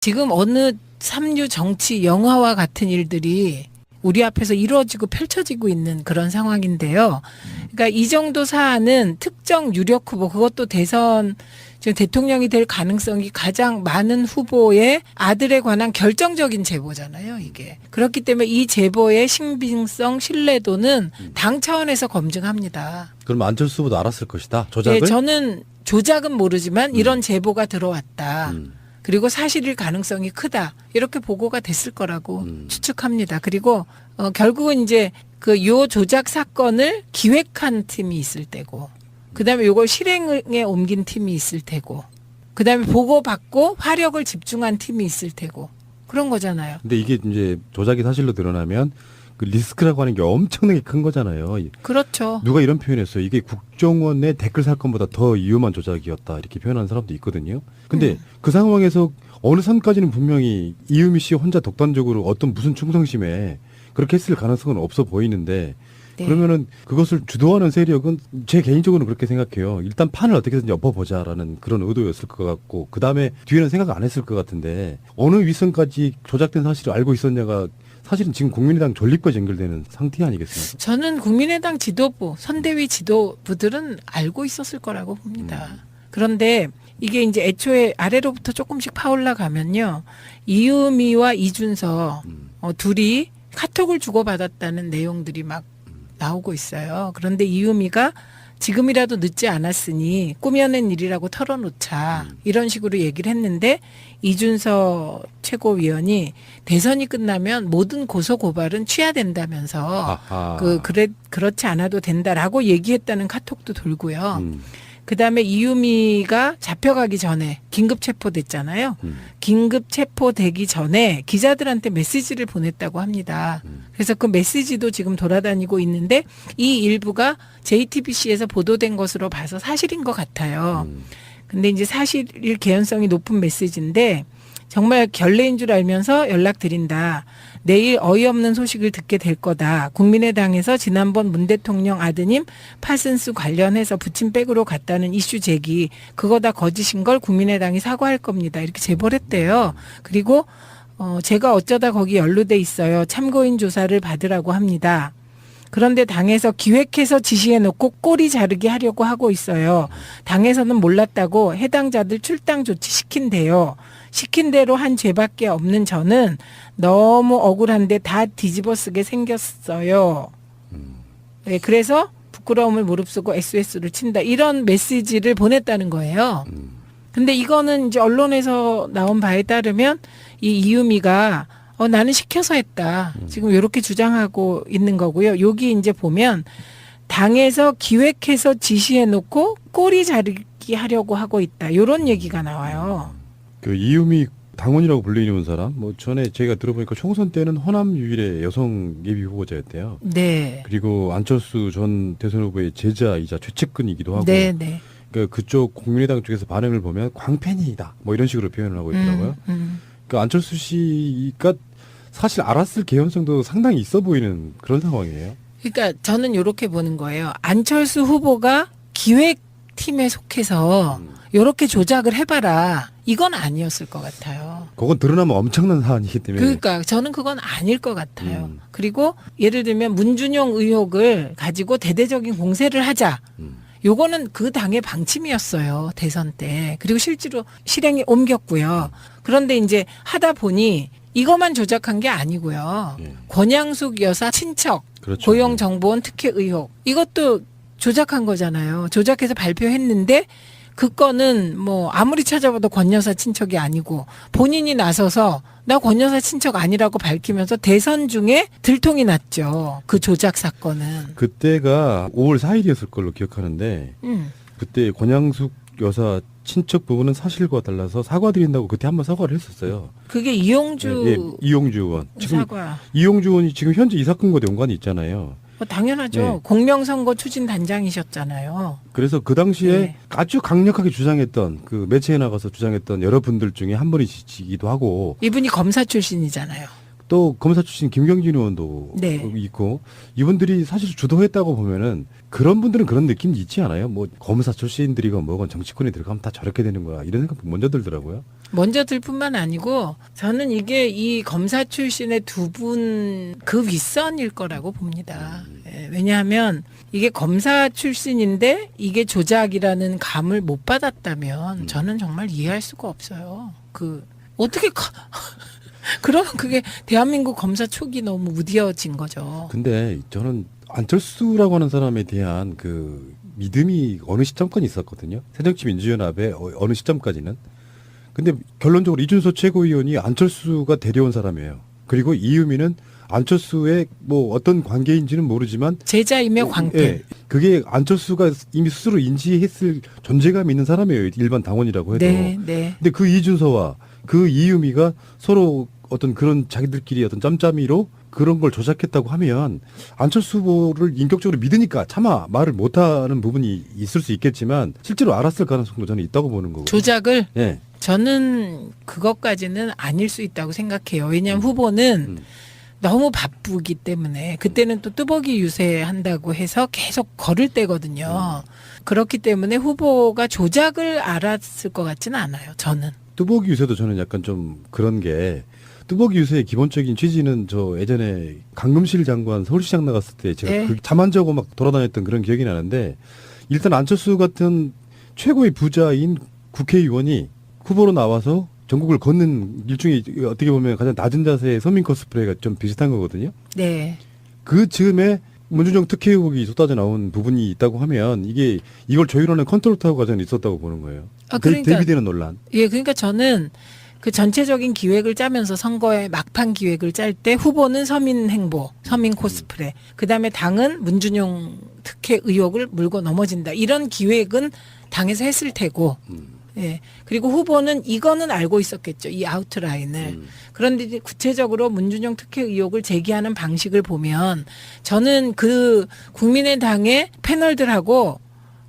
지금 어느 삼류 정치 영화와 같은 일들이 우리 앞에서 이루어지고 펼쳐지고 있는 그런 상황인데요. 그러니까 이 정도 사안은 특정 유력 후보, 그것도 대선 지금 대통령이 될 가능성이 가장 많은 후보의 아들에 관한 결정적인 제보잖아요, 이게. 그렇기 때문에 이 제보의 신빙성, 신뢰도는 당 차원에서 검증합니다. 그럼 안철수 후보도 알았을 것이다. 조작을? 네, 저는 조작은 모르지만 이런 제보가 들어왔다. 그리고 사실일 가능성이 크다. 이렇게 보고가 됐을 거라고 추측합니다. 그리고 결국은 이제 그 요 조작 사건을 기획한 팀이 있을 때고, 그다음에 요걸 실행에 옮긴 팀이 있을 테고, 그다음에 보고받고 화력을 집중한 팀이 있을 테고, 그런 거잖아요. 근데 이게 이제 조작이 사실로 드러나면 그 리스크라고 하는 게 엄청나게 큰 거잖아요. 그렇죠. 누가 이런 표현했어요. 이게 국정원의 댓글 사건보다 더 위험한 조작이었다. 이렇게 표현하는 사람도 있거든요. 근데 그 상황에서 어느 선까지는 분명히 이유미 씨 혼자 독단적으로 어떤 무슨 충성심에 그렇게 했을 가능성은 없어 보이는데, 네. 그러면은 그것을 주도하는 세력은 제 개인적으로는 그렇게 생각해요. 일단 판을 어떻게든지 엎어보자라는 그런 의도였을 것 같고, 그 다음에 뒤에는 생각 안 했을 것 같은데, 어느 윗선까지 조작된 사실을 알고 있었냐가 사실은 지금 국민의당 존립과 연결되는 상태 아니겠습니까? 저는 국민의당 지도부, 선대위 지도부들은 알고 있었을 거라고 봅니다. 그런데 이게 이제 애초에 아래로부터 조금씩 파올라 가면요. 이유미와 이준석 둘이 카톡을 주고받았다는 내용들이 막 나오고 있어요. 그런데 이유미가 지금이라도 늦지 않았으니 꾸며낸 일이라고 털어놓자, 이런 식으로 얘기를 했는데, 이준석 최고위원이 대선이 끝나면 모든 고소 고발은 취하된다면서 아하. 그렇지 않아도 된다라고 얘기했다는 카톡도 돌고요. 그다음에 이유미가 잡혀가기 전에 긴급 체포됐잖아요. 긴급 체포되기 전에 기자들한테 메시지를 보냈다고 합니다. 그래서 그 메시지도 지금 돌아다니고 있는데, 이 일부가 JTBC에서 보도된 것으로 봐서 사실인 것 같아요. 근데 이제 사실일 개연성이 높은 메시지인데, 정말 결례인 줄 알면서 연락드린다. 내일 어이없는 소식을 듣게 될 거다. 국민의당에서 지난번 문 대통령 아드님 파슨스 관련해서 부침백으로 갔다는 이슈 제기, 그거 다 거짓인 걸 국민의당이 사과할 겁니다. 이렇게 제보를 했대요. 그리고 제가 어쩌다 거기 연루돼 있어요. 참고인 조사를 받으라고 합니다. 그런데 당에서 기획해서 지시해놓고 꼬리 자르게 하려고 하고 있어요. 당에서는 몰랐다고 해당자들 출당 조치 시킨대요. 시킨 대로 한 죄밖에 없는 저는 너무 억울한데 다 뒤집어 쓰게 생겼어요. 네, 그래서 부끄러움을 무릅쓰고 SOS를 친다. 이런 메시지를 보냈다는 거예요. 근데 이거는 이제 언론에서 나온 바에 따르면 이 이유미가 나는 시켜서 했다. 지금 이렇게 주장하고 있는 거고요. 여기 이제 보면 당에서 기획해서 지시해놓고 꼬리 자르기 하려고 하고 있다. 이런 얘기가 나와요. 그 이유미 당원이라고 불리는 사람, 뭐 전에 제가 들어보니까 총선 때는 호남 유일의 여성 예비 후보자였대요. 네. 그리고 안철수 전 대선 후보의 제자이자 최측근이기도 하고. 네, 네. 그러니까 그쪽 국민의당 쪽에서 반응을 보면 광팬이다, 뭐 이런 식으로 표현을 하고 있더라고요. 그러니까 안철수 씨가 사실 알았을 개연성도 상당히 있어 보이는 그런 상황이에요. 그러니까 저는 이렇게 보는 거예요. 안철수 후보가 기획팀에 속해서 이렇게 조작을 해봐라, 이건 아니었을 것 같아요. 그건 드러나면 엄청난 사안이기 때문에. 그러니까 저는 그건 아닐 것 같아요. 그리고 예를 들면 문준용 의혹을 가지고 대대적인 공세를 하자. 요거는 그 당의 방침이었어요, 대선 때. 그리고 실제로 실행에 옮겼고요. 그런데 이제 하다 보니 이것만 조작한 게 아니고요. 권양숙 여사 친척, 그렇죠. 고용정보원 특혜 의혹, 이것도 조작한 거잖아요. 조작해서 발표했는데 그 건은 뭐 아무리 찾아봐도 권 여사 친척이 아니고, 본인이 나서서 나 권 여사 친척 아니라고 밝히면서 대선 중에 들통이 났죠. 그 조작 사건은. 그때가 5월 4일이었을 걸로 기억하는데, 그때 권양숙 여사 친척 부분은 사실과 달라서 사과드린다고 그때 한번 사과를 했었어요. 그게 이용주 예, 이용주 의원. 지금 사과. 이용주 의원이 지금 현재 이 사건과 연관이 있잖아요. 당연하죠. 네. 공명선거 추진 단장이셨잖아요. 그래서 그 당시에 네. 아주 강력하게 주장했던, 그 매체에 나가서 주장했던 여러분들 중에 한 분이시기도 하고, 이분이 검사 출신이잖아요. 또 검사 출신 김경진 의원도 네. 있고 이분들이 사실 주도했다고 보면은 그런 분들은 그런 느낌이 있지 않아요? 뭐 검사 출신들이건 뭐건 정치권에 들어가면 다 저렇게 되는 거야 이런 생각 먼저 들더라고요. 먼저 들 뿐만 아니고 저는 이게 이 검사 출신의 두 분 그 윗선일 거라고 봅니다. 예, 왜냐하면 이게 검사 출신인데 이게 조작이라는 감을 못 받았다면 저는 정말 이해할 수가 없어요. 어떻게 그러면 그게 대한민국 검사 촉이 너무 무뎌진 거죠. 근데 저는 안철수라고 하는 사람에 대한 그 믿음이 어느 시점까지 있었거든요. 새정치민주연합의 어느 시점까지는. 근데 결론적으로 이준석 최고위원이 안철수가 데려온 사람이에요. 그리고 이유미는 안철수의 뭐 어떤 관계인지는 모르지만 제자이며 광팬. 예, 그게 안철수가 이미 스스로 인지했을 존재감이 있는 사람이에요. 일반 당원이라고 해도. 네, 네. 근데 그 이준서와 그 이유미가 서로 어떤 그런 자기들끼리 어떤 짬짬이로 그런 걸 조작했다고 하면 안철수 후보를 인격적으로 믿으니까 차마 말을 못하는 부분이 있을 수 있겠지만 실제로 알았을 가능성도 저는 있다고 보는 거고. 조작을 예. 저는 그것까지는 아닐 수 있다고 생각해요. 왜냐하면 후보는 너무 바쁘기 때문에 그때는 또 뚜벅이 유세한다고 해서 계속 걸을 때거든요. 그렇기 때문에 후보가 조작을 알았을 것 같지는 않아요. 저는. 뚜벅이 유세도 저는 약간 좀 그런 게 뚜벅이 유세의 기본적인 취지는 저 예전에 강금실 장관 서울시장 나갔을 때 제가 네. 그 잠안자고 막 돌아다녔던 그런 기억이 나는데 일단 안철수 같은 최고의 부자인 국회의원이 후보로 나와서 전국을 걷는 일종의 어떻게 보면 가장 낮은 자세의 서민 코스프레가 좀 비슷한 거거든요. 네. 그 즈음에 문준영 특혜 의혹이 쏟아져 나온 부분이 있다고 하면 이걸 조율하는 컨트롤 타워가 저는 있었다고 보는 거예요. 그러니까 대비되는 논란. 예, 그러니까 저는 그 전체적인 기획을 짜면서 선거의 막판 기획을 짤 때 후보는 서민 행보, 서민 코스프레, 그다음에 당은 문준용 특혜 의혹을 물고 넘어진다. 이런 기획은 당에서 했을 테고. 예. 그리고 후보는 이거는 알고 있었겠죠. 이 아웃라인을. 그런데 이제 구체적으로 문준용 특혜 의혹을 제기하는 방식을 보면 저는 그 국민의당의 패널들하고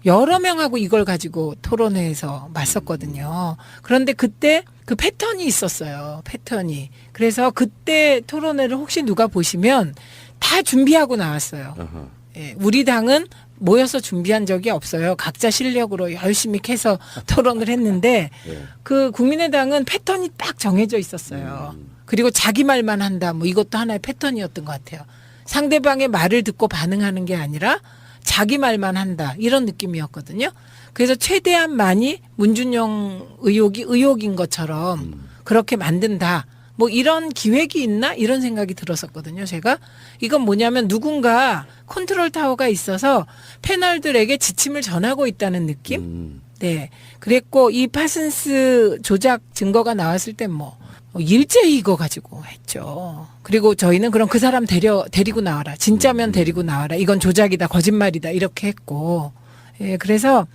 여러 명하고 이걸 가지고 토론회에서 맞섰거든요. 그런데 그때 그 패턴이 있었어요. 패턴이. 그래서 그때 토론회를 혹시 누가 보시면 다 준비하고 나왔어요. 아하. 예, 우리 당은 모여서 준비한 적이 없어요. 각자 실력으로 열심히 캐서 토론을 했는데 예. 그 국민의당은 패턴이 딱 정해져 있었어요. 그리고 자기 말만 한다. 뭐 이것도 하나의 패턴이었던 것 같아요. 상대방의 말을 듣고 반응하는 게 아니라 자기 말만 한다. 이런 느낌이었거든요. 그래서 최대한 많이 문준용 의혹이 의혹인 것처럼 그렇게 만든다. 뭐 이런 기획이 있나? 이런 생각이 들었었거든요. 제가. 이건 뭐냐면 누군가 컨트롤 타워가 있어서 패널들에게 지침을 전하고 있다는 느낌? 네. 그랬고 이 파슨스 조작 증거가 나왔을 땐 뭐 일제히 이거 가지고 했죠. 그리고 저희는 그럼 그 사람 데리고 나와라. 진짜면 데리고 나와라. 이건 조작이다. 거짓말이다. 이렇게 했고. 예, 그래서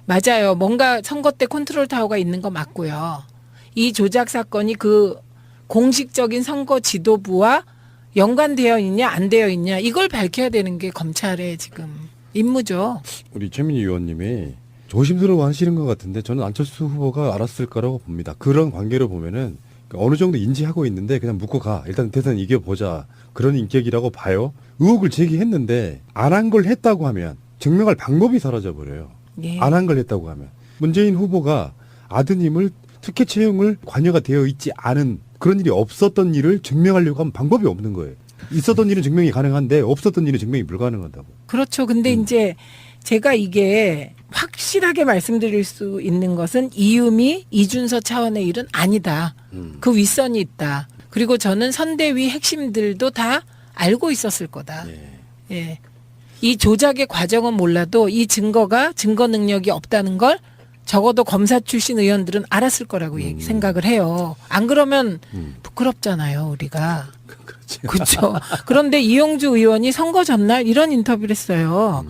맞아요. 뭔가 선거 때 컨트롤 타워가 있는 거 맞고요. 이 조작 사건이 그 공식적인 선거 지도부와 연관되어 있냐 안 되어 있냐 이걸 밝혀야 되는 게 검찰의 지금 임무죠. 우리 최민희 의원님이 조심스러워 하시는 것 같은데 저는 안철수 후보가 알았을 거라고 봅니다. 그런 관계로 보면은 어느 정도 인지하고 있는데 그냥 묻고 가. 일단 대선 이겨보자. 그런 인격이라고 봐요. 의혹을 제기했는데 안 한 걸 했다고 하면 증명할 방법이 사라져버려요. 예. 안 한 걸 했다고 하면. 문재인 후보가 아드님을 특혜 채용을 관여가 되어 있지 않은 그런 일이 없었던 일을 증명하려고 하면 방법이 없는 거예요. 있었던 일은 증명이 가능한데 없었던 일은 증명이 불가능하다고. 그렇죠. 근데 이제 제가 이게 확실하게 말씀드릴 수 있는 것은 이유미, 이준서 차원의 일은 아니다. 그 윗선이 있다. 그리고 저는 선대위 핵심들도 다 알고 있었을 거다. 예. 예. 이 조작의 과정은 몰라도 이 증거가 증거 능력이 없다는 걸 적어도 검사 출신 의원들은 알았을 거라고 생각을 해요. 안 그러면 부끄럽잖아요, 우리가. 그렇지. 그렇죠. 그런데 이용주 의원이 선거 전날 이런 인터뷰를 했어요.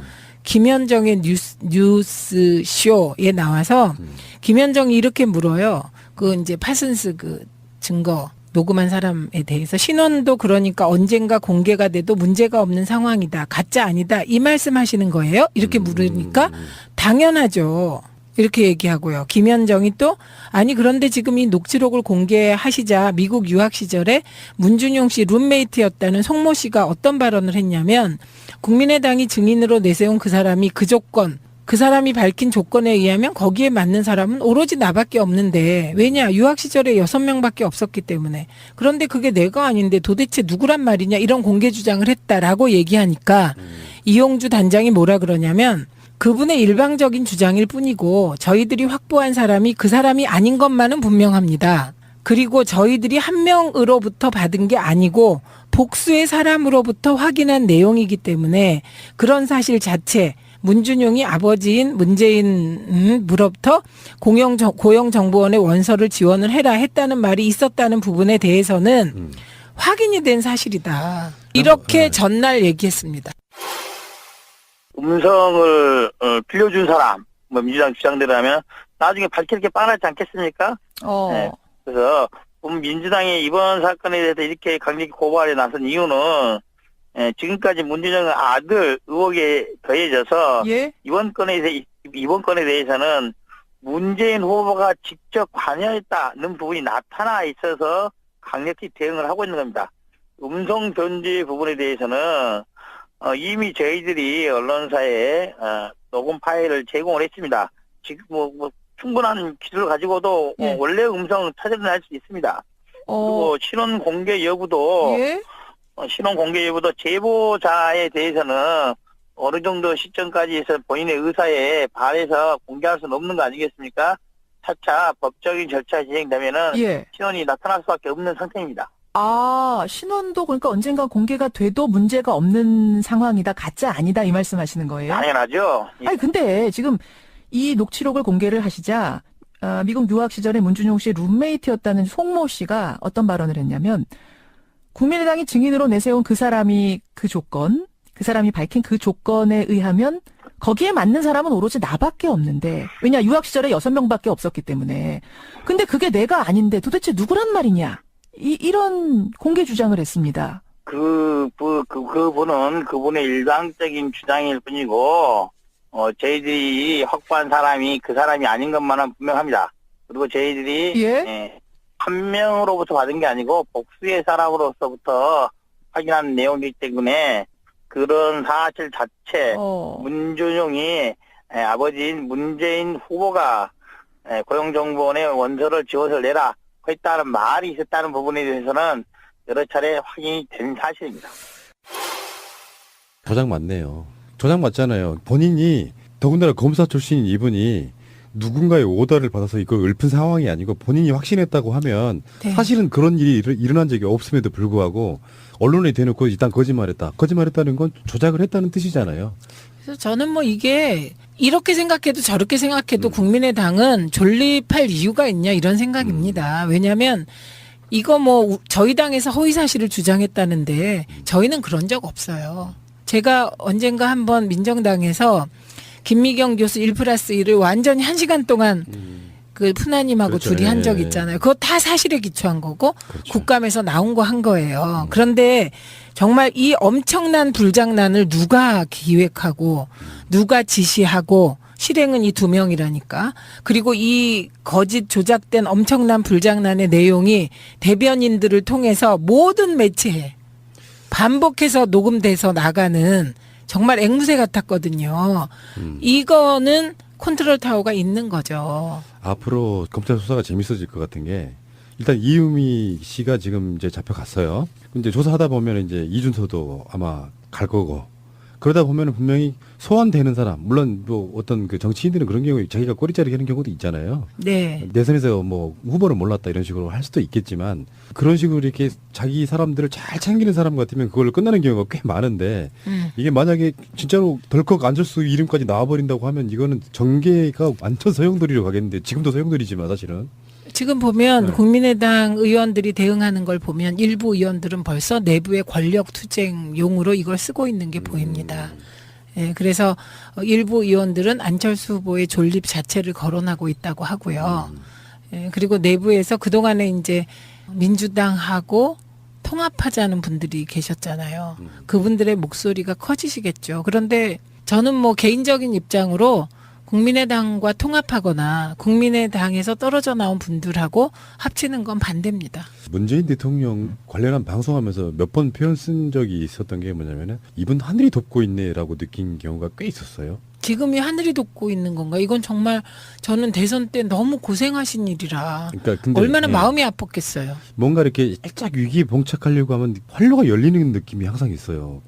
김현정의 뉴스쇼에 나와서 김현정이 이렇게 물어요. 그 이제 파슨스 그 증거 녹음한 사람에 대해서 신원도 그러니까 언젠가 공개가 돼도 문제가 없는 상황이다. 가짜 아니다. 이 말씀하시는 거예요? 이렇게 물으니까 당연하죠. 이렇게 얘기하고요. 김현정이 또 아니 그런데 지금 이 녹취록을 공개하시자 미국 유학 시절에 문준용 씨 룸메이트였다는 송모 씨가 어떤 발언을 했냐면 국민의당이 증인으로 내세운 그 사람이 그 조건 그 사람이 밝힌 조건에 의하면 거기에 맞는 사람은 오로지 나밖에 없는데 왜냐 유학 시절에 6명밖에 없었기 때문에 그런데 그게 내가 아닌데 도대체 누구란 말이냐 이런 공개 주장을 했다라고 얘기하니까 이용주 단장이 뭐라 그러냐면 그분의 일방적인 주장일 뿐이고 저희들이 확보한 사람이 그 사람이 아닌 것만은 분명합니다. 그리고 저희들이 한 명으로부터 받은 게 아니고 복수의 사람으로부터 확인한 내용이기 때문에 그런 사실 자체 문준용이 아버지인 문재인으로부터 고용정보원에 원서를 지원을 해라 했다는 말이 있었다는 부분에 대해서는 확인이 된 사실이다. 이렇게 전날 얘기했습니다. 음성을 빌려준 사람, 뭐 민주당 주장대로라면 나중에 밝힐 게 뻔하지 않겠습니까? 네. 그래서 민주당이 이번 사건에 대해서 이렇게 강력히 고발에 나선 이유는 지금까지 문준영 아들 의혹에 더해져서 예? 이번 건에 대해서는 문재인 후보가 직접 관여했다는 부분이 나타나 있어서 강력히 대응을 하고 있는 겁니다. 음성 변제 부분에 대해서는 이미 저희들이 언론사에 녹음 파일을 제공을 했습니다. 지금 뭐 충분한 기술을 가지고도 예. 원래 음성 찾아낼 수 있습니다. 그리고 신원 공개 여부도 예? 신원 공개 여부도 제보자에 대해서는 어느 정도 시점까지 해서 본인의 의사에 반해서 공개할 수는 없는 거 아니겠습니까? 차차 법적인 절차 진행되면은 예. 신원이 나타날 수밖에 없는 상태입니다. 아, 신원도 그러니까 언젠가 공개가 돼도 문제가 없는 상황이다. 가짜 아니다. 이 말씀하시는 거예요? 당연하죠. 아니 근데 지금 이 녹취록을 공개를 하시자 미국 유학 시절에 문준용 씨의 룸메이트였다는 송모 씨가 어떤 발언을 했냐면 국민의당이 증인으로 내세운 그 사람이 그 조건, 그 사람이 밝힌 그 조건에 의하면 거기에 맞는 사람은 오로지 나밖에 없는데 왜냐 유학 시절에 6명밖에 없었기 때문에 근데 그게 내가 아닌데 도대체 누구란 말이냐 이런 공개 주장을 했습니다. 그분은 그분의 일방적인 주장일 뿐이고 저희들이 확보한 사람이 그 사람이 아닌 것만은 분명합니다. 그리고 저희들이 한 명으로부터 받은 게 아니고 복수의 사람으로서부터 확인한 내용이기 때문에 그런 사실 자체 문준용이 아버지인 문재인 후보가 고용정보원에 원서를 지원을 내라 했다는 말이 있었다는 부분에 대해서는 여러 차례 확인이 된 사실입니다. 조작 맞네요. 조작 맞잖아요. 본인이 더군다나 검사 출신인 이분이 누군가의 오더를 받아서 이걸 읊은 상황이 아니고 본인이 확신했다고 하면 네. 사실은 그런 일이 일어난 적이 없음에도 불구하고 언론에 대놓고 일단 거짓말했다. 거짓말했다는 건 조작을 했다는 뜻이잖아요. 그래서 저는 뭐 이게 이렇게 생각해도 저렇게 생각해도 국민의당은 존립할 이유가 있냐 이런 생각입니다. 왜냐하면 이거 뭐 저희 당에서 허위사실을 주장했다는데 저희는 그런 적 없어요. 제가 언젠가 한번 민정당에서 김미경 교수 1+1을 완전히 1시간 동안 그 푸나님하고 그렇죠. 둘이 한 적 예. 있잖아요. 그거 다 사실에 기초한 거고 그렇죠. 국감에서 나온 거 한 거예요. 그런데 정말 이 엄청난 불장난을 누가 기획하고 누가 지시하고 실행은 이 2명이라니까. 그리고 이 거짓 조작된 엄청난 불장난의 내용이 대변인들을 통해서 모든 매체에 반복해서 녹음돼서 나가는 정말 앵무새 같았거든요. 이거는 컨트롤 타워가 있는 거죠. 앞으로 검찰 수사가 재밌어질 것 같은 게 일단 이유미 씨가 지금 이제 잡혀갔어요. 이제 조사하다 보면 이제 이준서도 아마 갈 거고 그러다 보면은 분명히 소환되는 사람 물론 뭐 어떤 그 정치인들은 그런 경우에 자기가 꼬리자리 하는 경우도 있잖아요. 네. 내선에서 뭐 후보를 몰랐다 이런 식으로 할 수도 있겠지만 그런 식으로 이렇게 자기 사람들을 잘 챙기는 사람 같으면 그걸로 끝나는 경우가 꽤 많은데 이게 만약에 진짜로 덜컥 안철수 이름까지 나와버린다고 하면 이거는 정계가 완전 소용돌이로 가겠는데 지금도 소용돌이지만 사실은 지금 보면 네. 국민의당 의원들이 대응하는 걸 보면 일부 의원들은 벌써 내부의 권력 투쟁용으로 이걸 쓰고 있는 게 보입니다. 예, 그래서 일부 의원들은 안철수 후보의 존립 자체를 거론하고 있다고 하고요. 예, 그리고 내부에서 그동안에 이제 민주당하고 통합하자는 분들이 계셨잖아요. 그분들의 목소리가 커지시겠죠. 그런데 저는 뭐 개인적인 입장으로 국민의당과 통합하거나 국민의당에서 떨어져 나온 분들하고 합치는 건 반대입니다. 문재인 대통령 관련한 방송하면서 몇 번 표현 쓴 적이 있었던 게 뭐냐면은 이분 하늘이 돕고 있네라고 느낀 경우가 꽤 있었어요. 지금이 하늘이 돕고 있는 건가? 이건 정말 저는 대선 때 너무 고생하신 일이라 그러니까 근데 얼마나 예, 마음이 아팠겠어요. 뭔가 이렇게 살짝 위기에 봉착하려고 하면 활로가 열리는 느낌이 항상 있어요.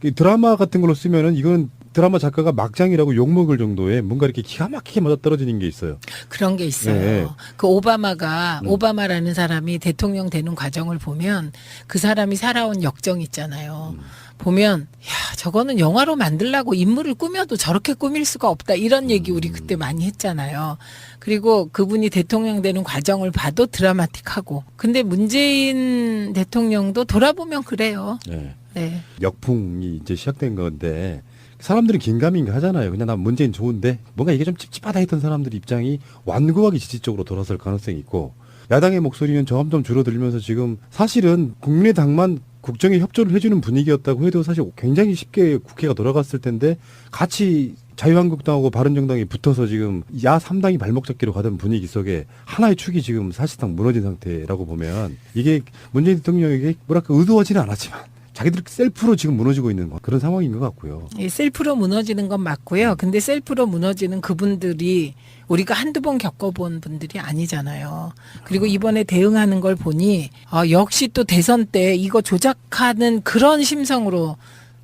그 드라마 같은 걸로 쓰면은 이건 드라마 작가가 막장이라고 욕먹을 정도의 뭔가 이렇게 기가 막히게 맞아떨어지는 게 있어요. 그런 게 있어요. 네. 그 오바마라는 사람이 대통령 되는 과정을 보면 그 사람이 살아온 역정 있잖아요. 보면 야 저거는 영화로 만들라고 인물을 꾸며도 저렇게 꾸밀 수가 없다 이런 얘기 우리 그때 많이 했잖아요. 그리고 그분이 대통령 되는 과정을 봐도 드라마틱하고 근데 문재인 대통령도 돌아보면 그래요. 네. 네. 역풍이 이제 시작된 건데 사람들은 긴가민가 하잖아요. 그냥 난 문재인 좋은데 뭔가 이게 좀 찝찝하다 했던 사람들 입장이 완고하게 지지 쪽으로 돌아설 가능성이 있고 야당의 목소리는 점점 줄어들면서 지금 사실은 국민의당만 국정에 협조를 해주는 분위기였다고 해도 사실 굉장히 쉽게 국회가 돌아갔을 텐데 같이 자유한국당하고 바른정당이 붙어서 지금 야 3당이 발목 잡기로 가던 분위기 속에 하나의 축이 지금 사실상 무너진 상태라고 보면 이게 문재인 대통령에게 뭐랄까 의도하지는 않았지만 자기들 셀프로 지금 무너지고 있는 그런 상황인 것 같고요. 이 셀프로 무너지는 건 맞고요. 근데 셀프로 무너지는 그분들이 우리가 한두 번 겪어본 분들이 아니잖아요. 그리고 이번에 대응하는 걸 보니 역시 또 대선 때 이거 조작하는 그런 심성으로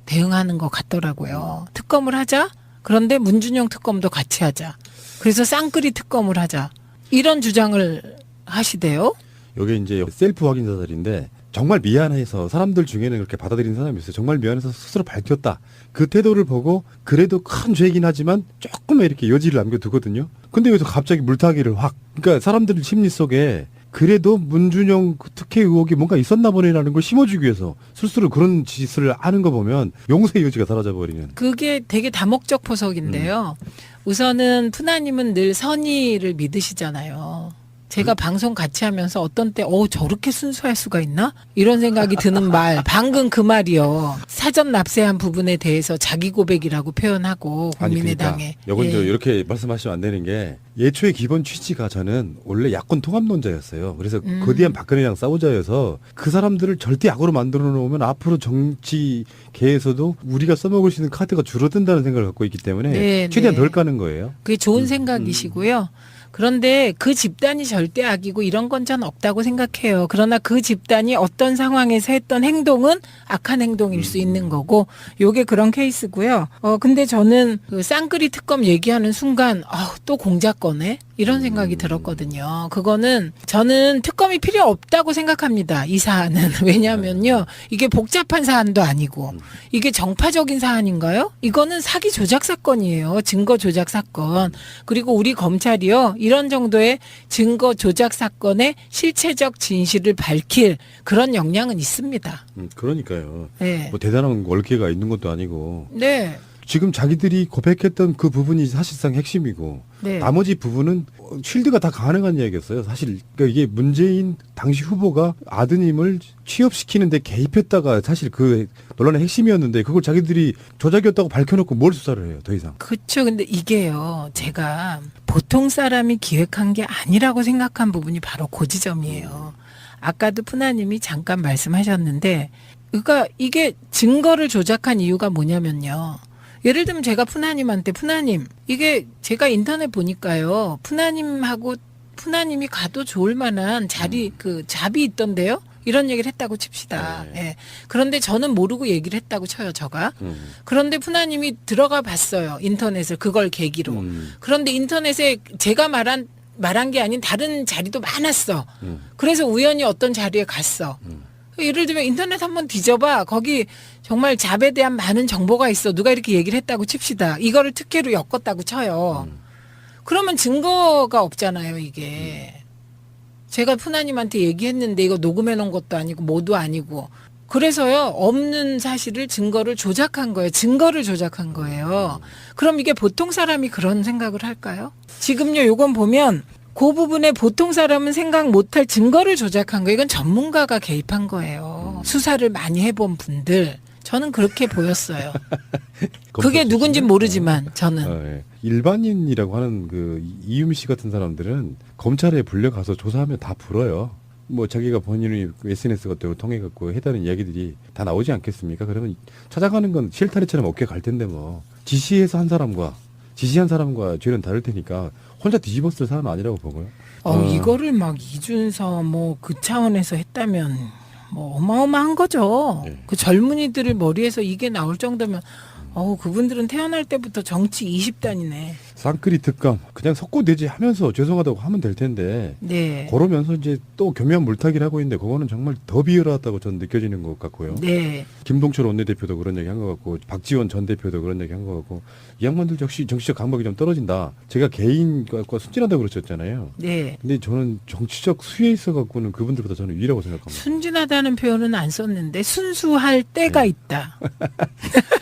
대응하는 것 같더라고요. 특검을 하자. 그런데 문준용 특검도 같이 하자. 그래서 쌍끌이 특검을 하자. 이런 주장을 하시대요. 이게 이제 셀프 확인 사살인데 정말 미안해서 사람들 중에는 그렇게 받아들이는 사람이 있어요. 정말 미안해서 스스로 밝혔다. 그 태도를 보고 그래도 큰 죄이긴 하지만 조금의 이렇게 여지를 남겨두거든요. 근데 여기서 갑자기 물타기를 확. 그러니까 사람들 심리 속에 그래도 문준용 특혜 의혹이 뭔가 있었나 보네라는 걸 심어주기 위해서 스스로 그런 짓을 하는 거 보면 용서의 여지가 사라져버리는. 그게 되게 다목적 포석인데요. 우선은 푸나님은 늘 선의를 믿으시잖아요. 제가 방송 같이 하면서 어떤 때 저렇게 순수할 수가 있나? 이런 생각이 드는 말. 방금 그 말이요. 사전 납세한 부분에 대해서 자기 고백이라고 표현하고 국민의당에. 이건 저 예. 이렇게 말씀하시면 안 되는 게 예초의 기본 취지가 저는 원래 야권 통합론자였어요. 그래서 거대한 박근혜랑 싸우자여서 그 사람들을 절대 약으로 만들어 놓으면 앞으로 정치계에서도 우리가 써먹을 수 있는 카드가 줄어든다는 생각을 갖고 있기 때문에 네, 최대한 네. 덜 까는 거예요. 그게 좋은 생각이시고요. 그런데 그 집단이 절대 악이고 이런 건 전 없다고 생각해요. 그러나 그 집단이 어떤 상황에서 했던 행동은 악한 행동일 수 있는 거고 요게 그런 케이스고요. 근데 저는 그 쌍끌이 특검 얘기하는 순간 또 공작거네? 이런 생각이 들었거든요. 그거는 저는 특검이 필요 없다고 생각합니다. 이 사안은. 왜냐면요. 이게 복잡한 사안도 아니고 이게 정파적인 사안인가요? 이거는 사기 조작 사건이에요. 증거 조작 사건. 그리고 우리 검찰이요. 이런 정도의 증거 조작 사건의 실체적 진실을 밝힐 그런 역량은 있습니다. 그러니까요. 네. 뭐 대단한 월계가 있는 것도 아니고 네. 지금 자기들이 고백했던 그 부분이 사실상 핵심이고 네. 나머지 부분은 쉴드가 다 가능한 이야기였어요. 사실 그러니까 이게 문재인 당시 후보가 아드님을 취업시키는데 개입했다가 사실 그 논란의 핵심이었는데 그걸 자기들이 조작이었다고 밝혀놓고 뭘 수사를 해요. 더 이상. 그렇죠. 근데 이게요. 제가 보통 사람이 기획한 게 아니라고 생각한 부분이 바로 그 지점이에요. 아까도 푸나님이 잠깐 말씀하셨는데 그러니까 이게 증거를 조작한 이유가 뭐냐면요. 예를 들면 제가 푸나님한테 푸나님 이게 제가 인터넷 보니까요. 푸나님이 가도 좋을 만한 자리 그 잡이 있던데요. 이런 얘기를 했다고 칩시다. 네. 예. 그런데 저는 모르고 얘기를 했다고 쳐요, 저가. 그런데 푸나님이 들어가 봤어요. 인터넷을 그걸 계기로. 그런데 인터넷에 제가 말한 게 아닌 다른 자리도 많았어. 그래서 우연히 어떤 자리에 갔어. 예를 들면 인터넷 한번 뒤져봐. 거기 정말 잡에 대한 많은 정보가 있어. 누가 이렇게 얘기를 했다고 칩시다. 이거를 특혜로 엮었다고 쳐요. 그러면 증거가 없잖아요, 이게. 제가 푸나님한테 얘기했는데 이거 녹음해 놓은 것도 아니고 뭐도 아니고. 그래서요, 없는 사실을 증거를 조작한 거예요. 증거를 조작한 거예요. 그럼 이게 보통 사람이 그런 생각을 할까요? 지금요, 요건 보면 그 부분에 보통 사람은 생각 못할 증거를 조작한 거예요. 이건 전문가가 개입한 거예요. 수사를 많이 해본 분들. 저는 그렇게 보였어요. 그게 누군진 모르지만 저는. 예. 일반인이라고 하는 그 이유미 씨 같은 사람들은 검찰에 불려가서 조사하면 다 불어요. 뭐 자기가 본인이 SNS 같은 걸 통해 갖고 해다는 이야기들이 다 나오지 않겠습니까? 그러면 찾아가는 건 실타래처럼 어깨 갈 텐데 뭐 지시해서 한 사람과 지시한 사람과 죄는 다를 테니까 혼자 뒤집었을 사람은 아니라고 보고요. 이거를 막 이준서 뭐 그 차원에서 했다면 뭐 어마어마한 거죠. 네. 그 젊은이들을 머리에서 이게 나올 정도면 그분들은 태어날 때부터 정치 20단이네. 쌍끌이 특감 그냥 석고대지 하면서 죄송하다고 하면 될 텐데 네. 그러면서 이제 또 교묘한 물타기를 하고 있는데 그거는 정말 더 비열하다고 저는 느껴지는 것 같고요. 네. 김동철 원내대표도 그런 얘기 한 것 같고 박지원 전 대표도 그런 얘기 한 것 같고 이 양반들 역시 정치적 감각이 좀 떨어진다. 제가 개인과 순진하다고 그러셨잖아요. 네. 근데 저는 정치적 수에 있어 갖고는 그분들보다 저는 위라고 생각합니다. 순진하다는 표현은 안 썼는데 순수할 때가 네. 있다.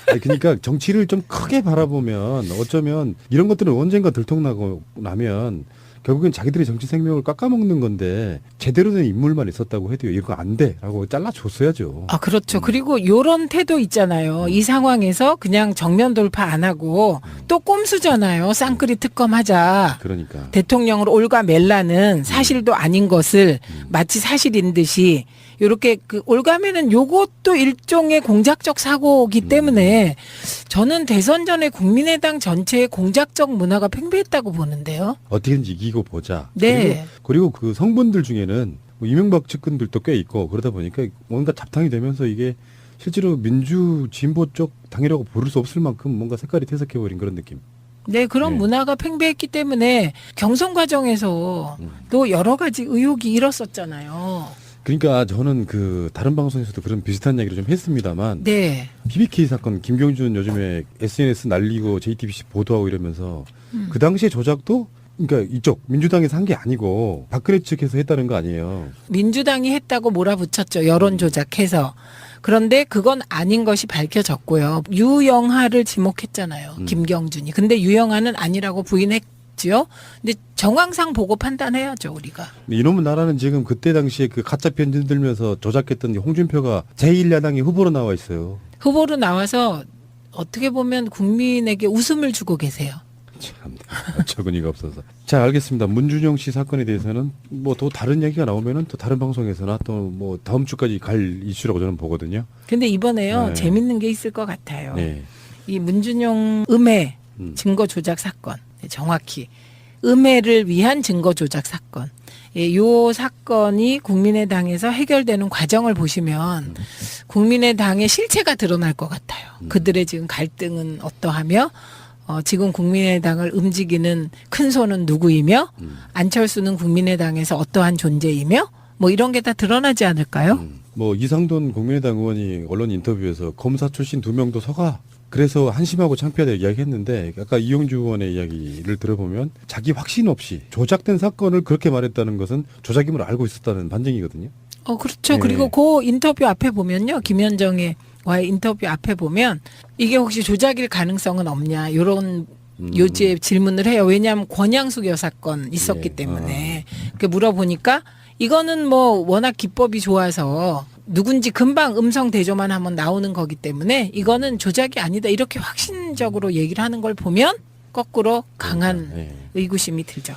아니, 그러니까 정치를 좀 크게 바라보면 어쩌면 이런 것들은 언젠가 들통나고 나면 결국엔 자기들의 정치 생명을 깎아먹는 건데 제대로 된 인물만 있었다고 해도 이거 안 돼라고 잘라줬어야죠. 아, 그렇죠. 그리고 요런 태도 있잖아요. 이 상황에서 그냥 정면 돌파 안 하고 또 꼼수잖아요. 쌍끌이 특검하자. 그러니까. 대통령을 올가매라는 사실도 아닌 것을 마치 사실인 듯이 요렇게 그 올가매는 요것도 일종의 공작적 사고이기 때문에 저는 대선 전에 국민의당 전체의 공작적 문화가 팽배했다고 보는데요. 어떻게든지 이기고 보자. 네. 그리고 그 성분들 중에는 뭐 이명박 측근들도 꽤 있고 그러다 보니까 뭔가 잡탕이 되면서 이게 실제로 민주 진보 쪽 당이라고 부를 수 없을 만큼 뭔가 색깔이 퇴색해버린 그런 느낌. 네, 그런 네. 문화가 팽배했기 때문에 경선 과정에서 또 여러 가지 의혹이 일었었잖아요. 그러니까 저는 그 다른 방송에서도 그런 비슷한 얘기를 좀 했습니다만 네. BBK 사건 김경준 요즘에 SNS 날리고 JTBC 보도하고 이러면서 그 당시에 조작도 그러니까 이쪽 민주당에서 한 게 아니고 박근혜 측에서 했다는 거 아니에요. 민주당이 했다고 몰아붙였죠. 여론 조작해서. 그런데 그건 아닌 것이 밝혀졌고요. 유영하를 지목했잖아요. 김경준이. 근데 유영하는 아니라고 부인했지요. 근데 정황상 보고 판단해야죠, 우리가. 이놈의 나라는 지금 그때 당시에 그 가짜 편지 들면서 조작했던 홍준표가 제1야당의 후보로 나와 있어요. 후보로 나와서 어떻게 보면 국민에게 웃음을 주고 계세요. 참 어처구니가 없어서. 자, 알겠습니다. 문준용 씨 사건에 대해서는 뭐 또 다른 얘기가 나오면은 또 다른 방송에서나 또 뭐 다음 주까지 갈 이슈라고 저는 보거든요. 근데 이번에요, 네. 재밌는 게 있을 것 같아요. 네. 이 문준용 음해 증거 조작 사건, 정확히 음해를 위한 증거 조작 사건. 이 사건이 국민의당에서 해결되는 과정을 보시면 국민의당의 실체가 드러날 것 같아요. 그들의 지금 갈등은 어떠하며 지금 국민의당을 움직이는 큰 손은 누구이며 안철수는 국민의당에서 어떠한 존재이며 뭐 이런 게 다 드러나지 않을까요? 뭐 이상돈 국민의당 의원이 언론 인터뷰에서 검사 출신 2명도 서가 그래서 한심하고 창피하다 이야기했는데 아까 이용주 의원의 이야기를 들어보면 자기 확신 없이 조작된 사건을 그렇게 말했다는 것은 조작임을 알고 있었다는 반증이거든요. 그렇죠. 네. 그리고 그 인터뷰 앞에 보면요. 김현정의 와의 인터뷰 앞에 보면 이게 혹시 조작일 가능성은 없냐 이런 요지의 질문을 해요. 왜냐하면 권양숙 여사 건 있었기 네. 때문에 그 물어보니까 이거는 뭐 워낙 기법이 좋아서 누군지 금방 음성 대조만 하면 나오는 거기 때문에 이거는 조작이 아니다 이렇게 확신적으로 얘기를 하는 걸 보면 거꾸로 강한 네. 의구심이 들죠.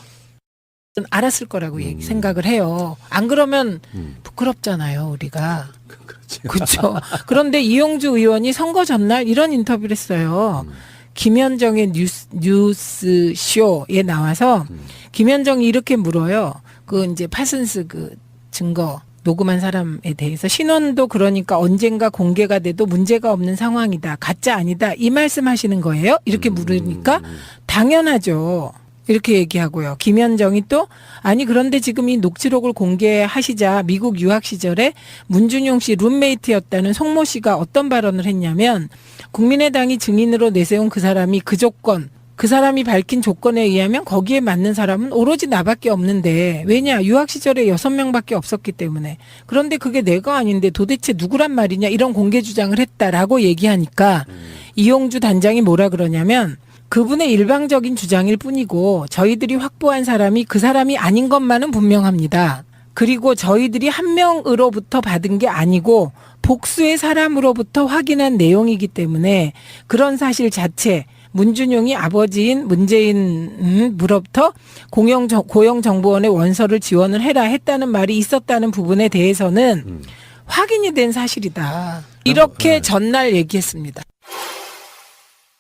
알았을 거라고 생각을 해요. 안 그러면 부끄럽잖아요, 우리가. 그렇지. 그렇죠. 그런데 이용주 의원이 선거 전날 이런 인터뷰를 했어요. 김현정의 뉴스쇼에 나와서 김현정이 이렇게 물어요. 그 이제 파슨스 그 증거 녹음한 사람에 대해서 신원도 그러니까 언젠가 공개가 돼도 문제가 없는 상황이다. 가짜 아니다. 이 말씀하시는 거예요? 이렇게 물으니까 당연하죠. 이렇게 얘기하고요. 김현정이 또 아니 그런데 지금 이 녹취록을 공개하시자 미국 유학 시절에 문준용 씨 룸메이트였다는 송모 씨가 어떤 발언을 했냐면 국민의당이 증인으로 내세운 그 사람이 그 조건 그 사람이 밝힌 조건에 의하면 거기에 맞는 사람은 오로지 나밖에 없는데 왜냐 유학 시절에 6명밖에 없었기 때문에 그런데 그게 내가 아닌데 도대체 누구란 말이냐 이런 공개 주장을 했다라고 얘기하니까 이용주 단장이 뭐라 그러냐면 그분의 일방적인 주장일 뿐이고 저희들이 확보한 사람이 그 사람이 아닌 것만은 분명합니다. 그리고 저희들이 한 명으로부터 받은 게 아니고 복수의 사람으로부터 확인한 내용이기 때문에 그런 사실 자체 문준용이 아버지인 문재인으로부터 고용정보원에 원서를 지원을 해라 했다는 말이 있었다는 부분에 대해서는 확인이 된 사실이다. 이렇게 전날 얘기했습니다.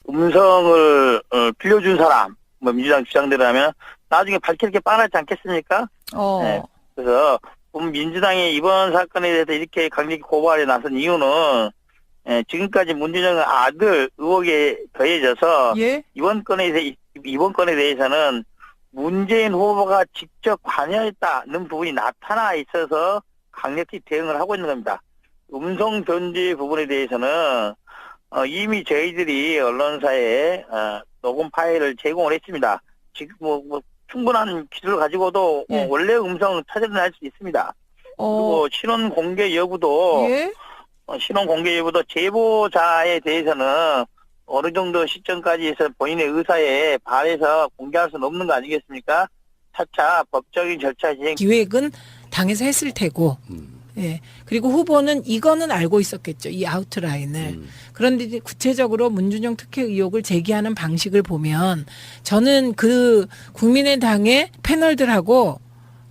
음성을 빌려준 사람, 뭐 민주당 주장대로라면 나중에 밝힐 게 뻔하지 않겠습니까? 네. 그래서 민주당이 이번 사건에 대해서 이렇게 강력히 고발에 나선 이유는 지금까지 문준영 아들 의혹에 더해져서 예? 이번 건에 대해서는 문재인 후보가 직접 관여했다는 부분이 나타나 있어서 강력히 대응을 하고 있는 겁니다. 음성 변제 부분에 대해서는 이미 저희들이 언론사에 녹음 파일을 제공을 했습니다. 지금 뭐 충분한 기술을 가지고도 예. 원래 음성 찾아낼 수 있습니다. 그리고 신원 공개 여부도 예? 신원 공개 여부도 제보자에 대해서는 어느 정도 시점까지 해서 본인의 의사에 반해서 공개할 수는 없는 거 아니겠습니까? 차차 법적인 절차 진행 기획은 당에서 했을 테고, 예. 그리고 후보는 이거는 알고 있었겠죠. 이 아웃라인을. 그런데 이제 구체적으로 문준용 특혜 의혹을 제기하는 방식을 보면 저는 그 국민의당의 패널들하고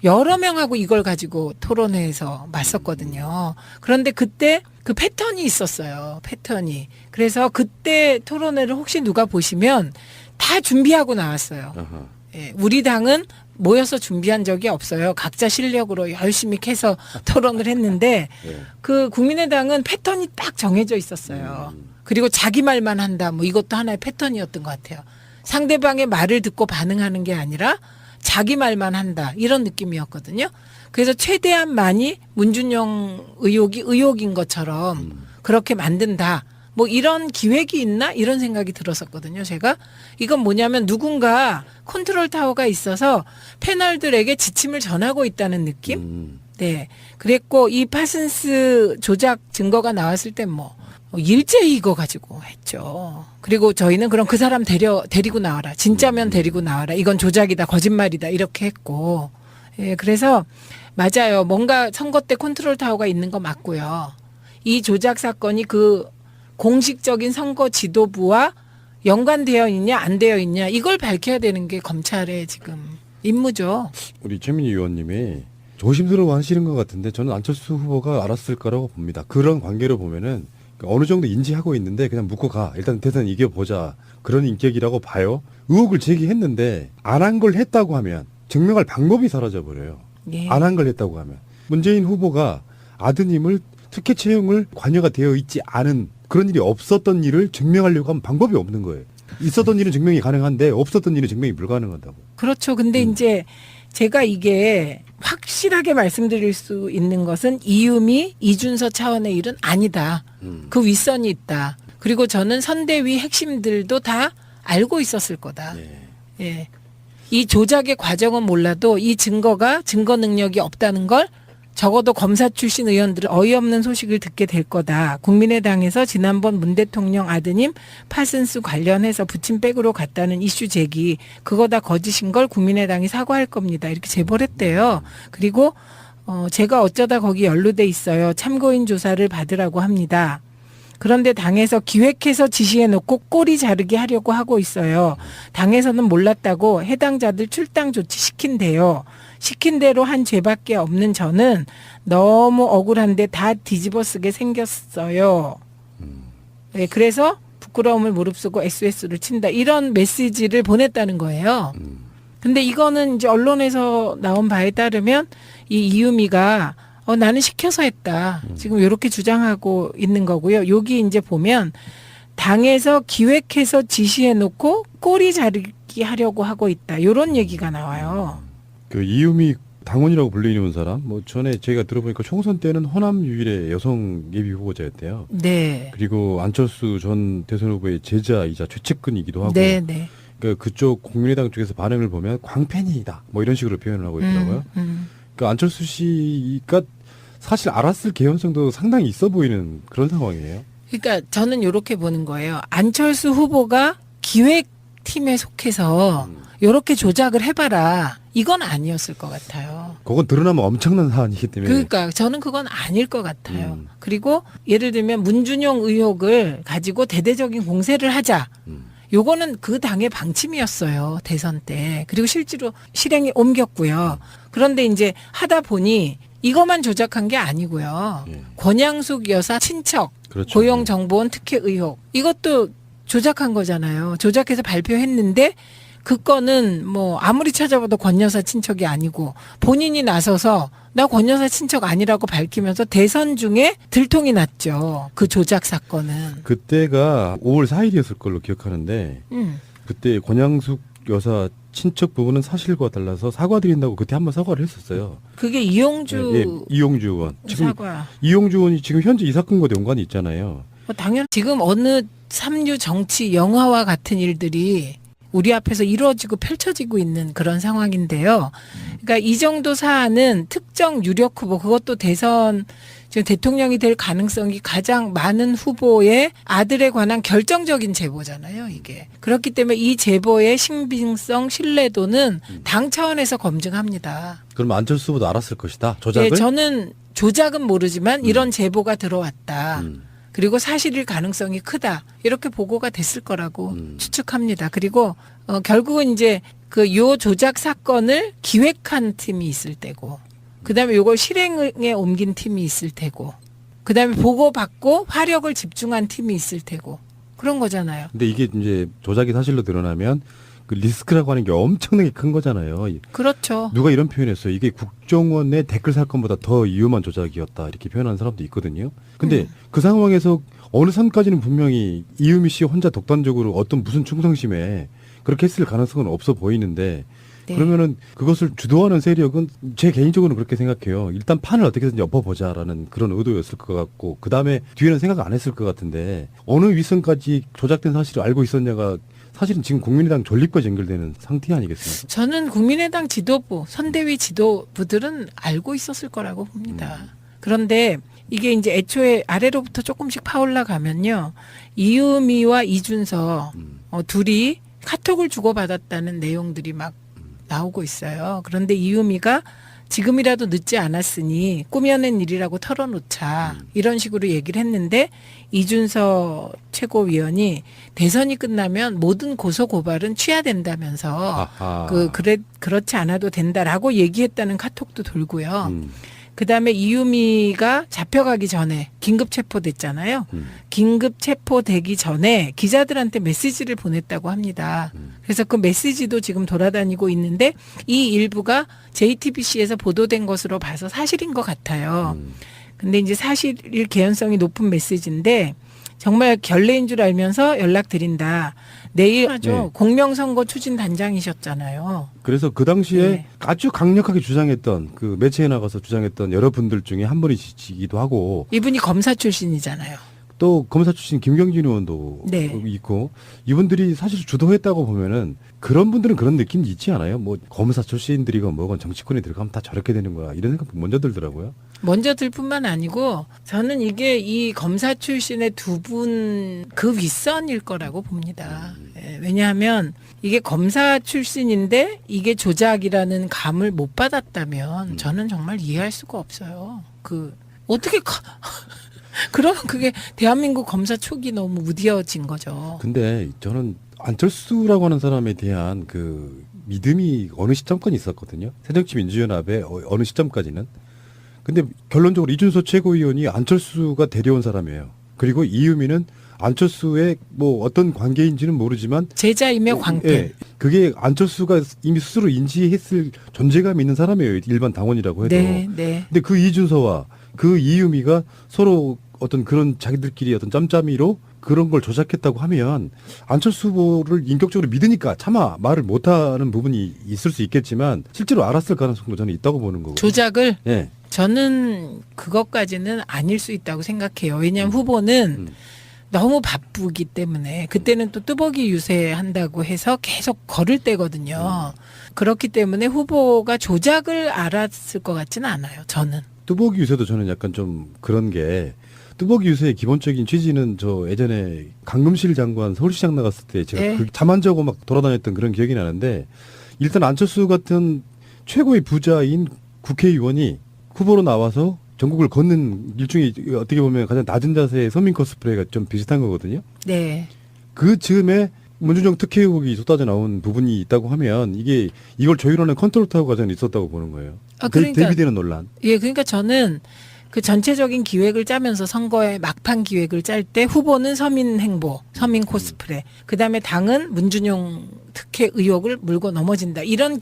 여러 명하고 이걸 가지고 토론회에서 맞섰거든요. 그런데 그때 그 패턴이 있었어요. 패턴이. 그래서 그때 토론회를 혹시 누가 보시면 다 준비하고 나왔어요. 예, 우리 당은 모여서 준비한 적이 없어요. 각자 실력으로 열심히 캐서 토론을 했는데 그 국민의당은 패턴이 딱 정해져 있었어요. 그리고 자기 말만 한다. 뭐 이것도 하나의 패턴이었던 것 같아요. 상대방의 말을 듣고 반응하는 게 아니라 자기 말만 한다. 이런 느낌이었거든요. 그래서 최대한 많이 문준용 의혹이 의혹인 것처럼 그렇게 만든다. 뭐 이런 기획이 있나? 이런 생각이 들었었거든요. 제가. 이건 뭐냐면 누군가 컨트롤 타워가 있어서 패널들에게 지침을 전하고 있다는 느낌? 네. 그랬고 이 파슨스 조작 증거가 나왔을 땐 뭐 일제히 이거 가지고 했죠. 그리고 저희는 그럼 그 사람 데리고 나와라. 진짜면 데리고 나와라. 이건 조작이다. 거짓말이다. 이렇게 했고. 예, 그래서 맞아요. 뭔가 선거 때 컨트롤 타워가 있는 거 맞고요. 이 조작 사건이 그 공식적인 선거 지도부와 연관되어 있냐 안 되어 있냐 이걸 밝혀야 되는 게 검찰의 지금 임무죠. 우리 최민희 의원님이 조심스러워 하시는 것 같은데 저는 안철수 후보가 알았을 거라고 봅니다. 그런 관계를 보면은 어느 정도 인지하고 있는데 그냥 묻고 가. 일단 대선 이겨보자. 그런 인격이라고 봐요. 의혹을 제기했는데 안 한 걸 했다고 하면 증명할 방법이 사라져버려요. 예. 안 한 걸 했다고 하면. 문재인 후보가 아드님을 특혜 채용을 관여가 되어 있지 않은 그런 일이 없었던 일을 증명하려고 하면 방법이 없는 거예요. 있었던 일은 증명이 가능한데 없었던 일은 증명이 불가능하다고. 그렇죠. 근데 이제 제가 이게 확실하게 말씀드릴 수 있는 것은 이유미, 이준서 차원의 일은 아니다. 그 윗선이 있다. 그리고 저는 선대위 핵심들도 다 알고 있었을 거다. 예. 이 조작의 과정은 몰라도 이 증거가 증거 능력이 없다는 걸 적어도 검사 출신 의원들은 어이없는 소식을 듣게 될 거다. 국민의당에서 지난번 문 대통령 아드님 파슨스 관련해서 부침백으로 갔다는 이슈 제기 그거 다 거짓인 걸 국민의당이 사과할 겁니다. 이렇게 제보를 했대요. 그리고 제가 어쩌다 거기 연루돼 있어요. 참고인 조사를 받으라고 합니다. 그런데 당에서 기획해서 지시해놓고 꼬리 자르기 하려고 하고 있어요. 당에서는 몰랐다고 해당자들 출당 조치 시킨대요. 시킨 대로 한 죄밖에 없는 저는 너무 억울한데 다 뒤집어 쓰게 생겼어요. 네, 그래서 부끄러움을 무릅쓰고 SOS를 친다. 이런 메시지를 보냈다는 거예요. 근데 이거는 이제 언론에서 나온 바에 따르면 이 이유미가 나는 시켜서 했다. 지금 이렇게 주장하고 있는 거고요. 여기 이제 보면 당에서 기획해서 지시해놓고 꼬리 자르기 하려고 하고 있다. 이런 얘기가 나와요. 그 이유미 당원이라고 불리는 사람, 뭐 전에 저희가 들어보니까 총선 때는 호남 유일의 여성 예비 후보자였대요. 네. 그리고 안철수 전 대선 후보의 제자이자 최측근이기도 하고. 네, 네. 그러니까 그쪽 국민의당 쪽에서 반응을 보면 광팬이다. 뭐 이런 식으로 표현을 하고 있더라고요. 그러니까 안철수 씨가 사실 알았을 개연성도 상당히 있어 보이는 그런 상황이에요. 그러니까 저는 이렇게 보는 거예요. 안철수 후보가 기획팀에 속해서 이렇게 조작을 해봐라. 이건 아니었을 것 같아요. 그건 드러나면 엄청난 사안이기 때문에. 그러니까 저는 그건 아닐 것 같아요. 그리고 예를 들면 문준용 의혹을 가지고 대대적인 공세를 하자. 요거는 그 당의 방침이었어요. 대선 때. 그리고 실제로 실행에 옮겼고요. 그런데 이제 하다 보니 이것만 조작한 게 아니고요. 권양숙 여사 친척, 그렇죠. 고용정보원 특혜 의혹. 이것도 조작한 거잖아요. 조작해서 발표했는데 그 건은 뭐 아무리 찾아봐도 권 여사 친척이 아니고 본인이 나서서 나 권 여사 친척 아니라고 밝히면서 대선 중에 들통이 났죠. 그 조작 사건은. 그때가 5월 4일이었을 걸로 기억하는데 그때 권양숙 여사 친척 부분은 사실과 달라서 사과드린다고 그때 한번 사과를 했었어요. 그게 이용주 예, 이용주 의원. 지금 사과. 이용주 의원이 지금 현재 이 사건과 연관이 있잖아요. 당연 지금 어느 삼류 정치 영화와 같은 일들이 우리 앞에서 이루어지고 펼쳐지고 있는 그런 상황인데요. 그러니까 이 정도 사안은 특정 유력 후보, 그것도 대선 지금 대통령이 될 가능성이 가장 많은 후보의 아들에 관한 결정적인 제보잖아요, 이게. 그렇기 때문에 이 제보의 신빙성, 신뢰도는 당 차원에서 검증합니다. 그럼 안철수 후보도 알았을 것이다. 조작을? 네, 저는 조작은 모르지만 이런 제보가 들어왔다. 그리고 사실일 가능성이 크다. 이렇게 보고가 됐을 거라고 추측합니다. 그리고 결국은 이제 그 요 조작 사건을 기획한 팀이 있을 때고, 그다음에 요걸 실행에 옮긴 팀이 있을 테고, 그다음에 보고받고 화력을 집중한 팀이 있을 테고, 그런 거잖아요. 근데 이게 이제 조작이 사실로 드러나면 그 리스크라고 하는 게 엄청나게 큰 거잖아요. 그렇죠. 누가 이런 표현했어요. 이게 국정원의 댓글 사건보다 더 위험한 조작이었다. 이렇게 표현하는 사람도 있거든요. 근데 그 상황에서 어느 선까지는 분명히 이유미 씨 혼자 독단적으로 어떤 무슨 충성심에 그렇게 했을 가능성은 없어 보이는데 네. 그러면은 그것을 주도하는 세력은 제 개인적으로는 그렇게 생각해요. 일단 판을 어떻게든지 엎어보자라는 그런 의도였을 것 같고 그 다음에 뒤에는 생각 안 했을 것 같은데 어느 위선까지 조작된 사실을 알고 있었냐가 사실은 지금 국민의당 존립과 연결되는 상태 아니겠습니까? 저는 국민의당 지도부, 선대위 지도부들은 알고 있었을 거라고 봅니다. 그런데 이게 이제 애초에 아래로부터 조금씩 파올라 가면요. 이유미와 이준서 둘이 카톡을 주고받았다는 내용들이 막 나오고 있어요. 그런데 이유미가 지금이라도 늦지 않았으니 꾸며낸 일이라고 털어놓자 이런 식으로 얘기를 했는데 이준서 최고위원이 대선이 끝나면 모든 고소 고발은 취하된다면서 아하. 그렇지 않아도 된다라고 얘기했다는 카톡도 돌고요. 그다음에 이유미가 잡혀가기 전에 긴급 체포됐잖아요. 긴급 체포되기 전에 기자들한테 메시지를 보냈다고 합니다. 그래서 그 메시지도 지금 돌아다니고 있는데 이 일부가 JTBC에서 보도된 것으로 봐서 사실인 것 같아요. 근데 이제 사실일 개연성이 높은 메시지인데 정말 결례인 줄 알면서 연락드린다. 내일 하죠. 네. 공명선거 추진 단장이셨잖아요. 그래서 그 당시에 네. 아주 강력하게 주장했던 그 매체에 나가서 주장했던 여러분들 중에 한 분이시기도 하고 이분이 검사 출신이잖아요. 또 검사 출신 김경진 의원도 네. 있고 이분들이 사실 주도했다고 보면은 그런 분들은 그런 느낌이 있지 않아요? 뭐 검사 출신들이건 뭐건 정치권에 들어가면 다 저렇게 되는 거야 이런 생각 먼저 들더라고요. 먼저 들 뿐만 아니고 저는 이게 이 검사 출신의 두 분 그 윗선일 거라고 봅니다. 예, 왜냐하면 이게 검사 출신인데 이게 조작이라는 감을 못 받았다면 저는 정말 이해할 수가 없어요. 어떻게 그러면 그게 대한민국 검사 촉이 너무 무뎌진 거죠. 근데 저는 안철수라고 하는 사람에 대한 그 믿음이 어느 시점까지 있었거든요. 새정치민주연합의 어느 시점까지는. 근데 결론적으로 이준서 최고위원이 안철수가 데려온 사람이에요. 그리고 이유미는 안철수의 뭐 어떤 관계인지는 모르지만 제자이며 광팬. 예, 그게 안철수가 이미 스스로 인지했을 존재감이 있는 사람이에요. 일반 당원이라고 해도. 네, 네. 근데 그 이준서와 그 이유미가 서로 어떤 그런 자기들끼리 어떤 짬짬이로 그런 걸 조작했다고 하면 안철수 후보를 인격적으로 믿으니까 차마 말을 못하는 부분이 있을 수 있겠지만 실제로 알았을 가능성도 저는 있다고 보는 거고. 조작을 예. 저는 그것까지는 아닐 수 있다고 생각해요. 왜냐하면 후보는 너무 바쁘기 때문에 그때는 또 뚜벅이 유세한다고 해서 계속 걸을 때거든요. 그렇기 때문에 후보가 조작을 알았을 것 같지는 않아요. 저는. 뚜벅이 유세도 저는 약간 좀 그런 게 뚜벅이 유세의 기본적인 취지는 저 예전에 강금실 장관 서울시장 나갔을 때 제가 네. 그 잠 안 자고 막 돌아다녔던 그런 기억이 나는데 일단 안철수 같은 최고의 부자인 국회의원이 후보로 나와서 전국을 걷는 일종의 어떻게 보면 가장 낮은 자세의 서민 코스프레가 좀 비슷한 거거든요. 네. 그 즈음에 문준용 특혜 의혹이 쏟아져 나온 부분이 있다고 하면 이걸 조율하는 컨트롤 타워 과정이 있었다고 보는 거예요. 대비되는 논란. 예, 그러니까 저는 그 전체적인 기획을 짜면서 선거의 막판 기획을 짤 때 후보는 서민 행보, 서민 코스프레, 그다음에 당은 문준용 특혜 의혹을 물고 넘어진다. 이런